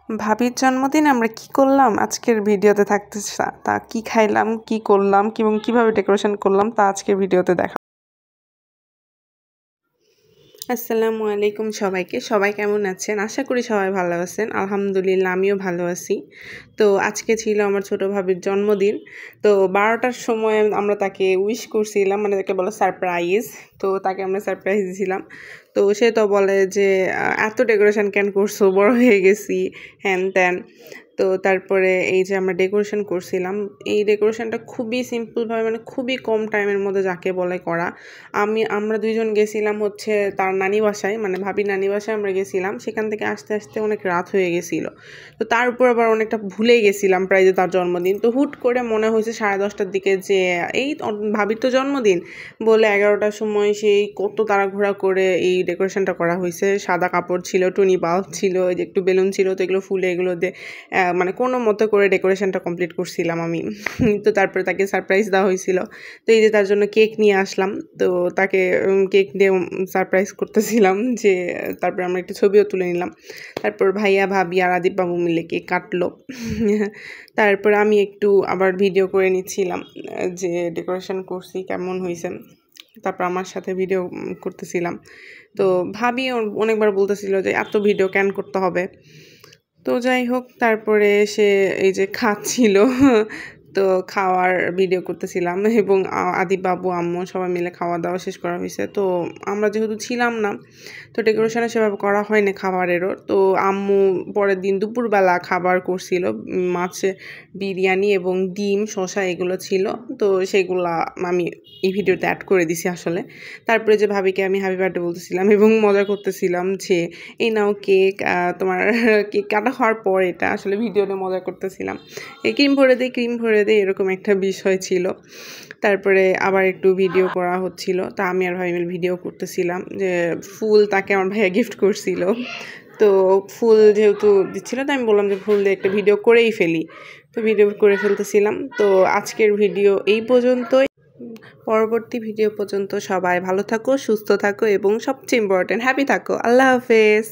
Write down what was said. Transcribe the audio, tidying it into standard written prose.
ভাবির জন্মদিন আমরা কি করলাম আজকের ভিডিওতে থাকতেছে তা কি খাইলাম কি করলাম এবং কিভাবে ডেকোরেশন করলাম তা আজকের ভিডিওতে দেখা। আসসালামু আলাইকুম সবাই কেমন আছেন? আশা করি সবাই ভালো আছেন। আলহামদুলিল্লাহ আমিও ভালো আছি। তো আজকে ছিল আমার ছোট ভাবির জন্মদিন। তো 12টার সময় আমরা তাকে উইশ করছিলাম, মানে তাকে বলে সারপ্রাইজ। তো তাকে আমরা সারপ্রাইজ দিয়েছিলাম। তো সে তো বলে যে এত ডেকোরেশন কেন করছো, বড় হয়ে গেছি, হ্যান ত্যান। তো তারপরে এই যে আমরা ডেকোরেশন করছিলাম, এই ডেকোরেশনটা খুবই সিম্পলভাবে, মানে খুবই কম টাইমের মধ্যে যাকে বলে করা। আমরা দুইজন গেছিলাম হচ্ছে তার নানি বাসায়, মানে ভাবির নানি বাসায় আমরা গেছিলাম। সেখান থেকে আসতে আসতে অনেক রাত হয়ে গেছিলো। তো তার উপর আবার অনেকটা ভুলেই গেছিলাম প্রায় যে তার জন্মদিন। তো হুট করে মনে হয়েছে 10:30টার দিকে যে এই ভাবির তো জন্মদিন বলে 11টার সময় সেই কত তাড়াহুড়া করে এই ডেকোরেশনটা করা হয়েছে। সাদা কাপড় ছিল, টুনি বাল্ব ছিল, এই যে একটু বেলুন ছিল, তো এগুলো ফুলে এগুলো দিয়ে মানে কোনো মতো করে ডেকোরেশনটা কমপ্লিট করছিলাম আমি। তো তারপরে তাকে সারপ্রাইজ দেওয়া হয়েছিল। তো এই যে তার জন্য কেক নিয়ে আসলাম। তো তাকে কেক দিয়ে সারপ্রাইজ করতেছিলাম যে তারপরে আমরা একটু ছবিও তুলে নিলাম। তারপর ভাইয়া ভাবি আর আদিপ বাবু মিলে কেক কাটলো। তারপর আমি একটু আবার ভিডিও করে নিচ্ছিলাম যে ডেকোরেশন করছি কেমন হয়েছে। তারপর আমার সাথে ভিডিও করতেছিলাম। তো ভাবি অনেকবার বলতেছিল যে এত ভিডিও কেন করতে হবে। তো যাই হোক, তারপরে সে এই যে খাচ্ছিল, তো খাওয়ার ভিডিও করতেছিলাম এবং আদিপ বাবু আম্মু সবাই মিলে খাওয়া দাওয়া শেষ করা হয়েছে। তো আমরা যেহেতু ছিলাম না, তো ডেকোরেশনে সেভাবে করা হয়নি খাবারেরও। তো আম্মু পরের দিন দুপুরবেলা খাবার করছিল, মাছে বিরিয়ানি এবং ডিম শসা এগুলো ছিল। তো সেগুলা আমি এই ভিডিওতে অ্যাড করে দিছি আসলে। তারপরে যে ভাবিকে আমি হ্যাপি বার্থডে বলতেছিলাম এবং মজা করতেছিলাম যে এই নাও কেক, তোমার কেক কাটা হওয়ার পর এটা আসলে ভিডিওতে মজা করতেছিলাম, এই ক্রিম ভরে দেয় এরকম একটা বিষয় ছিল। তারপরে আবার একটু ভিডিও করা হচ্ছিল। তা আমি আর ভাই মিলে ভিডিও করতেছিলাম যে ফুল তাকে আমার ভাইয়া গিফট করছিল। তো ফুল যেহেতু দিচ্ছিল, তো আমি বললাম যে ফুল দিয়ে একটা ভিডিও করেই ফেলি। তো ভিডিও করে ফেলতেছিলাম। তো আজকের ভিডিও এই পর্যন্তই। পরবর্তী ভিডিও পর্যন্ত সবাই ভালো থাকো, সুস্থ থাকো এবং সবচেয়ে ইম্পর্টেন্ট হ্যাপি থাকো। আল্লাহ হাফেজ।